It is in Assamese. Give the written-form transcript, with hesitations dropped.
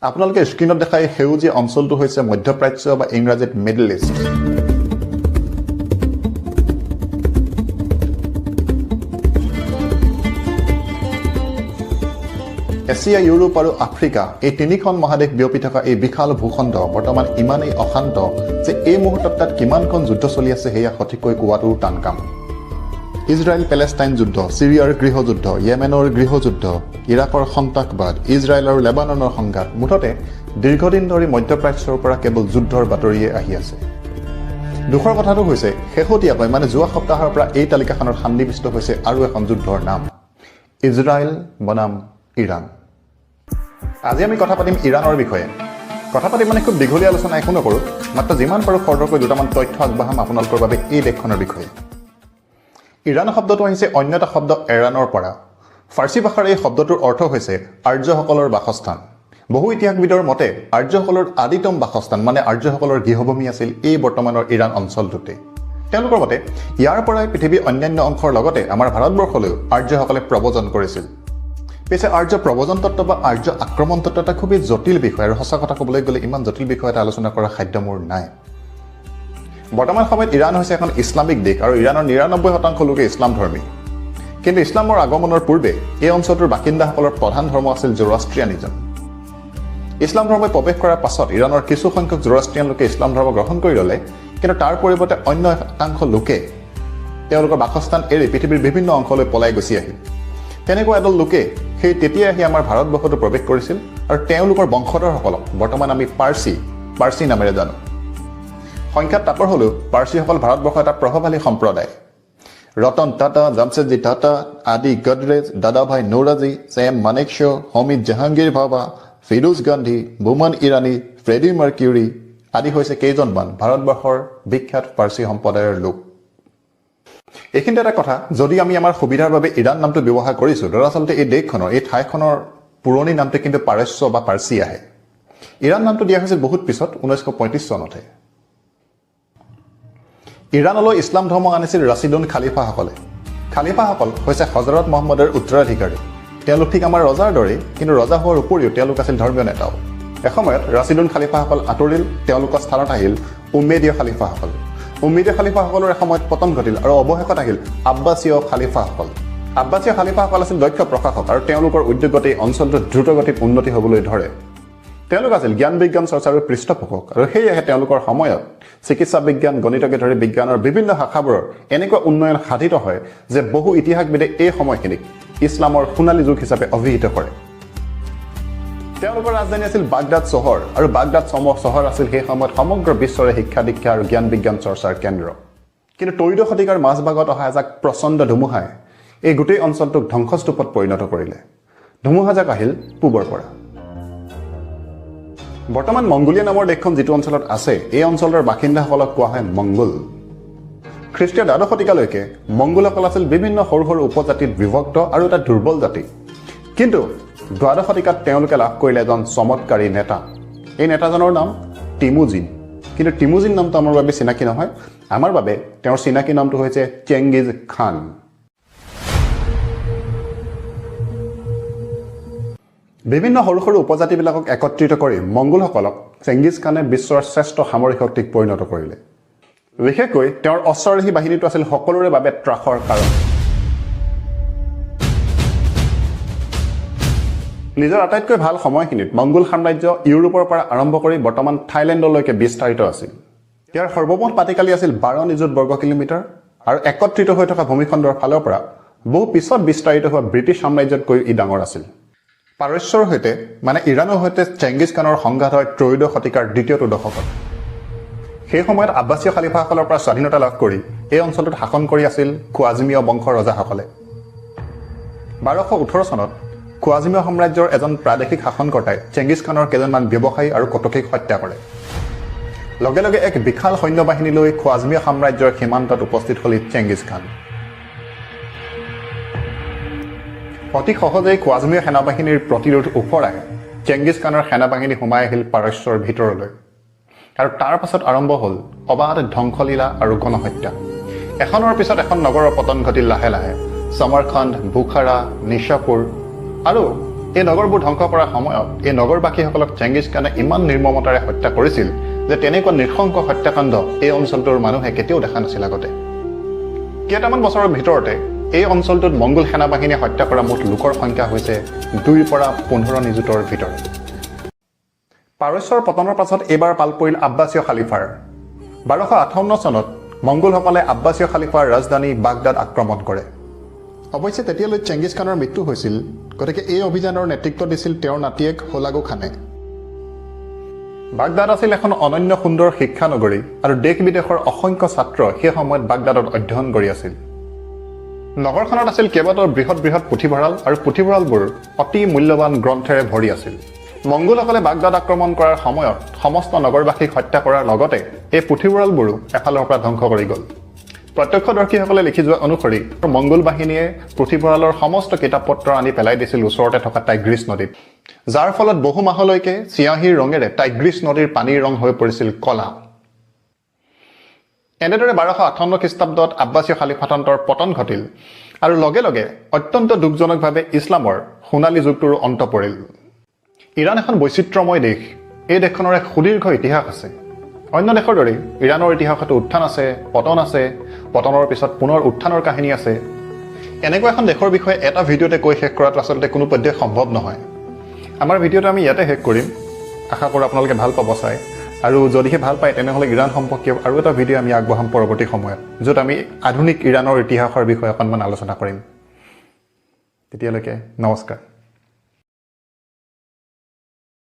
আপোনালোকে স্ক্ৰীনত দেখা এই সেউজীয়া অঞ্চলটো হৈছে মধ্যপ্ৰাচ্য বা ইংৰাজীত মিডল ইষ্ট। এছিয়া, ইউৰোপ আৰু আফ্ৰিকা এই তিনিখন মহাদেশ বিয়পি থকা এই বিশাল ভূখণ্ড বৰ্তমান ইমানেই অশান্ত যে এই মুহূৰ্তত তাত কিমানখন যুদ্ধ চলি আছে সেয়া সঠিককৈ কোৱাটো টান কাম। ইজৰাইল পেলেষ্টাইন যুদ্ধ, চিৰিয়াৰ গৃহযুদ্ধ, য়েমেনৰ গৃহযুদ্ধ, ইৰাকৰ সন্ত্ৰাসবাদ, ইজৰাইল আৰু লেবাননৰ সংঘাত, মুঠতে দীৰ্ঘদিন ধৰি মধ্যপ্ৰাচ্যৰ পৰা কেৱল যুদ্ধৰ বাতৰিয়ে আহি আছে। দুখৰ কথাটো হৈছে শেহতীয়াকৈ যোৱা সপ্তাহৰ পৰা এই তালিকাখনত সন্নিৱিষ্ট হৈছে আৰু এখন যুদ্ধৰ নাম, ইজৰাইল বনাম ইৰাণ। আজি আমি কথা পাতিম ইৰাণৰ বিষয়ে। কথা পাতিম খুব দীঘলীয়া আলোচনা একো নকৰোঁ, মাত্ৰ যিমান পাৰোঁ খৰকৈ দুটামান তথ্য আগবঢ়াম আপোনালোকৰ বাবে এই দেশখনৰ বিষয়ে। ইৰাণ শব্দটো আহিছে অন্য এটা শব্দ এৰাণৰ পৰা। ফাৰ্চী ভাষাৰ এই শব্দটোৰ অৰ্থ হৈছে আৰ্যসকলৰ বাসস্থান। বহু ইতিহাসবিদৰ মতে আৰ্যসকলৰ আদিতম বাসস্থান আৰ্যসকলৰ গৃহভূমি আছিল এই বৰ্তমানৰ ইৰাণ অঞ্চলটোতে। তেওঁলোকৰ মতে ইয়াৰ পৰাই পৃথিৱীৰ অন্যান্য অংশৰ লগতে আমাৰ ভাৰতবৰ্ষলৈও আৰ্যসকলে প্ৰব্ৰজন কৰিছিল। পিছে আৰ্য প্ৰব্ৰজন তত্ত্ব বা আৰ্য আক্ৰমণ তত্ত্ব এটা খুবেই জটিল বিষয়, আৰু সঁচা কথা ক'বলৈ গ'লে ইমান জটিল বিষয় এটা আলোচনা কৰাৰ সাধ্য মোৰ নাই। বৰ্তমান সময়ত ইৰাণ হৈছে এখন ইছলামিক দেশ আৰু ইৰাণৰ ৯৯% লোকে ইছলাম ধৰ্মী। কিন্তু ইছলামৰ আগমনৰ পূৰ্বে এই অঞ্চলটোৰ বাসিন্দাসকলৰ প্ৰধান ধৰ্ম আছিল জৰ'আষ্ট্ৰিয়ানিজম। ইছলাম ধৰ্মই প্ৰৱেশ কৰাৰ পাছত ইৰাণৰ কিছু সংখ্যক জৰ'আষ্ট্ৰিয়ান লোকে ইছলাম ধৰ্ম গ্ৰহণ কৰি ল'লে, কিন্তু তাৰ পৰিৱৰ্তে অন্য একাংশ লোকে তেওঁলোকৰ বাসস্থান এৰি পৃথিৱীৰ বিভিন্ন অংশলৈ পলাই গুচি আহিল। তেনেকুৱা এদল লোকে সেই তেতিয়াই আহি আমাৰ ভাৰতবৰ্ষতো প্ৰৱেশ কৰিছিল, আৰু তেওঁলোকৰ বংশধৰসকলক বৰ্তমান আমি পাৰ্চী নামেৰে জানো। সংখ্যাত তাকৰ হ'লেও পাৰ্চীসকল ভাৰতবৰ্ষৰ এটা প্ৰভাৱশালী সম্প্ৰদায়। ৰতন টাটা, জামছেদজী টাটা আদি, গডৰেজ, দাদাভাই নৌৰাজী, ছেম মানেকশ্ব, হমিদ জাহাংগীৰ ভাৱা, ফিৰোজ গান্ধী, বুমন ইৰাণী, ফ্ৰেডি মাৰ্কিউৰী আদি হৈছে কেইজনমান ভাৰতবৰ্ষৰ বিখ্যাত পাৰ্চী সম্প্ৰদায়ৰ লোক। এইখিনিতে এটা কথা, যদি আমি আমাৰ সুবিধাৰ বাবে ইৰাণ নামটো ব্যৱহাৰ কৰিছোঁ, দৰাচলতে এই দেশখনৰ এই ঠাইখনৰ পুৰণি নামটো কিন্তু পাৰস্য বা পাৰ্চী আহে। ইৰাণ নামটো দিয়া হৈছিল বহুত পিছত, 1935 চনতহে। ইৰাণলৈ ইছলাম ধৰ্ম আনিছিল ৰাছিদুন খালিফাসকলে। খালিফাসকল হৈছে হজৰত মহম্মদৰ উত্তৰাধিকাৰী। তেওঁলোক ঠিক আমাৰ ৰজাৰ দৰেই, কিন্তু ৰজা হোৱাৰ উপৰিও তেওঁলোক আছিল ধৰ্মীয় নেতাও। এসময়ত ৰাছিদুন খালিফাসকল আঁতৰিল, তেওঁলোকৰ স্থানত আহিল উম্মেদীয় খালিফাসকল। উম্মেদীয় খালিফাসকলৰ এসময়ত পতন ঘটিল আৰু অৱশেষত আহিল আব্বাছীয় খালিফাসকল। আব্বাছীয় খালিফাসকল আছিল দক্ষ প্ৰশাসক, আৰু তেওঁলোকৰ উদ্যোগতে এই অঞ্চলটোত দ্ৰুতগতিত উন্নতি হ'বলৈ ধৰে। তেওঁলোক আছিল জ্ঞান বিজ্ঞান চৰ্চাৰ পৃষ্ঠপোষক, আৰু সেয়েহে তেওঁলোকৰ সময়ত চিকিৎসা বিজ্ঞান, গণিতকে ধৰি বিজ্ঞানৰ বিভিন্ন শাখাবোৰৰ এনেকুৱা উন্নয়ন সাধিত হয় যে বহু ইতিহাসবিদে এই সময়খিনিক ইছলামৰ সোণালী যুগ হিচাপে অভিহিত কৰে। তেওঁলোকৰ ৰাজধানী আছিল বাগদাদ চহৰ, আৰু বাগদাদ চহৰ আছিল সেই সময়ত সমগ্ৰ বিশ্বৰে শিক্ষা দীক্ষা আৰু জ্ঞান বিজ্ঞান চৰ্চাৰ কেন্দ্ৰ। কিন্তু ত্ৰয়োদশ শতিকাৰ মাজভাগত অহা এজাক প্ৰচণ্ড ধুমুহাই এই গোটেই অঞ্চলটোক ধ্বংসস্তূপত পৰিণত কৰিলে। ধুমুহাজাক আহিল পূবৰ পৰা। বৰ্তমান মংগোলিয়া নামৰ দেশখন যিটো অঞ্চলত আছে, এই অঞ্চলৰ বাসিন্দাসকলক কোৱা হয় মংগোল। খ্ৰীষ্টীয় দ্বাদশ শতিকালৈকে মংগোলসকল আছিল বিভিন্ন সৰু সৰু উপজাতিত বিভক্ত আৰু এটা দুৰ্বল জাতি। কিন্তু দ্বাদশ শতিকাত তেওঁলোকে লাভ কৰিলে এজন চমৎকাৰী নেতা। এই নেতাজনৰ নাম টিমুজিন। কিন্তু টিমুজিন নামটো আমাৰ বাবে চিনাকি নহয়, আমাৰ বাবে তেওঁৰ চিনাকি নামটো হৈছে চেংগিজ খান। বিভিন্ন সৰু সৰু উপজাতিবিলাকক একত্ৰিত কৰি মংগোলসকলক চেংগিজ খানে বিশ্বৰ শ্ৰেষ্ঠ সামৰিক শক্তিক পৰিণত কৰিলে। বিশেষকৈ তেওঁৰ অশ্বাৰোহী বাহিনীটো আছিল সকলোৰে বাবে ত্ৰাসৰ কাৰণ। নিজৰ আটাইতকৈ ভাল সময়খিনিত মংগোল সাম্ৰাজ্য ইউৰোপৰ পৰা আৰম্ভ কৰি বৰ্তমান থাইলেণ্ডলৈকে বিস্তাৰিত আছিল। ইয়াৰ সৰ্বমুঠ মাটিকালি আছিল 12 নিযুত বৰ্গ কিলোমিটাৰ, আৰু একত্ৰিত হৈ থকা ভূমিখণ্ডৰ ফালৰ পৰা বহু পিছত বিস্তাৰিত হোৱা ব্ৰিটিছ সাম্ৰাজ্যতকৈ ই ডাঙৰ আছিল। পাৰস্যৰ সৈতে ইৰাণৰ সৈতে চেংগিজ খানৰ সংঘাত হয় ত্ৰয়োদশ শতিকাৰ দ্বিতীয়টো দশকত। সেই সময়ত আব্বাছীয় খালিফাসকলৰ পৰা স্বাধীনতা লাভ কৰি এই অঞ্চলটোত শাসন কৰি আছিল খোৱাজমীয় বংশৰ ৰজাসকলে। 1218 চনত খোৱাজমীয় সাম্ৰাজ্যৰ এজন প্ৰাদেশিক শাসনকৰ্তাই চেংগিজ খানৰ কেইজনমান ব্যৱসায়ী আৰু কটকীক হত্যা কৰে। লগে লগে এক বিশাল সৈন্যবাহিনী লৈ খোৱাজমীয় সাম্ৰাজ্যৰ সীমান্তত উপস্থিত হ'ল চেংগিজ খান। অতি সহজেই খোৱাজমীয় সেনাবাহিনীৰ প্ৰতিৰোধ ওফৰাই চেংগিজ খানৰ সেনাবাহিনী সোমাই আহিল পাৰস্যৰ ভিতৰলৈ, আৰু তাৰ পাছত আৰম্ভ হ'ল অবাধ ধ্বংসলীলা আৰু গণহত্যা। এখনৰ পিছত এখন নগৰৰ পতন ঘটিল লাহে লাহে। সমৰখণ্ড, বুখাৰা, নিশাপুৰ আৰু এই নগৰবোৰ ধ্বংস কৰাৰ সময়ত এই নগৰবাসীসকলক চেংগিছ খানে ইমান নিৰ্মমতাৰে হত্যা কৰিছিল যে তেনেকুৱা নৃশংস হত্যাকাণ্ড এই অঞ্চলটোৰ মানুহে কেতিয়াও দেখা নাছিল আগতে। কেইটামান বছৰৰ ভিতৰতে এই অঞ্চলটোত মংগোল সেনাবাহিনীয়ে হত্যা কৰা মুঠ লোকৰ সংখ্যা হৈছে 2 পৰা 15 নিযুতৰ ভিতৰত। পাৰস্যৰ পতনৰ পাছত এইবাৰ পাল পৰিল আব্বাসীয় খালিফাৰ। 1258 চনত মংগোলসকলে আব্বাসীয় খালিফাৰ ৰাজধানী বাগদাদ আক্ৰমণ কৰে। অৱশ্যে তেতিয়ালৈ চেংগিছ খানৰ মৃত্যু হৈছিল, গতিকে এই অভিযানৰ নেতৃত্ব দিছিল তেওঁৰ নাতিয়েক হোলাগু খানে। বাগদাদ আছিল এখন অনন্য সুন্দৰ শিক্ষা নগৰী আৰু দেশ বিদেশৰ অসংখ্য ছাত্ৰ সেই সময়ত বাগদাদত অধ্যয়ন কৰি আছিল। নগৰখনত আছিল কেইবাটাও বৃহৎ বৃহৎ পুথিভঁৰাল আৰু পুথিভঁৰালবোৰ অতি মূল্যৱান গ্ৰন্থেৰে ভৰি আছিল। মংগোলসকলে বাগদাদ আক্ৰমণ কৰাৰ সময়ত সমস্ত নগৰবাসীক হত্যা কৰাৰ লগতে এই পুথিভঁৰালবোৰো এফালৰ পৰা ধ্বংস কৰি গ'ল। প্ৰত্যক্ষদৰ্শীসকলে লিখি যোৱা অনুসৰি মংগোল বাহিনীয়ে পুথিভঁৰালৰ সমস্ত কিতাপ পত্ৰ আনি পেলাই দিছিল ওচৰতে থকা টাইগ্ৰিছ নদীত, যাৰ ফলত বহু মাহলৈকে চিয়াহীৰ ৰঙেৰে টাইগ্ৰিছ নদীৰ পানীৰ ৰং হৈ পৰিছিল কলা। এনেদৰে 1258 খ্ৰীষ্টাব্দত আব্বাসীয় খালিফাতন্ত্ৰৰ পতন ঘটিল আৰু লগে লগে অত্যন্ত দুখজনকভাৱে ইছলামৰ সোণালী যুগটোৰো অন্ত পৰিল। ইৰাণ এখন বৈচিত্ৰ্যময় দেশ। এই দেশখনৰ এক সুদীৰ্ঘ ইতিহাস আছে। অন্য দেশৰ দৰেই ইৰাণৰ ইতিহাসতো উত্থান আছে, পতনৰ পিছত পুনৰ উত্থানৰ কাহিনী আছে। এনেকুৱা এখন দেশৰ বিষয়ে এটা ভিডিঅ'তে কৈ শেষ কৰাটো আচলতে কোনো পধ্যেই সম্ভৱ নহয়। আমাৰ ভিডিঅ'টো আমি ইয়াতে শেষ কৰিম। আশা কৰোঁ আপোনালোকে ভাল পাব চাই, আৰু যদিহে ভাল পায় তেনেহ'লে ইৰাণ সম্পৰ্কীয় আৰু এটা ভিডিঅ' আমি আগবঢ়াম পৰৱৰ্তী সময়ত, য'ত আমি আধুনিক ইৰাণৰ ইতিহাসৰ বিষয়ে অকণমান আলোচনা কৰিম। তেতিয়ালৈকে নমস্কাৰ।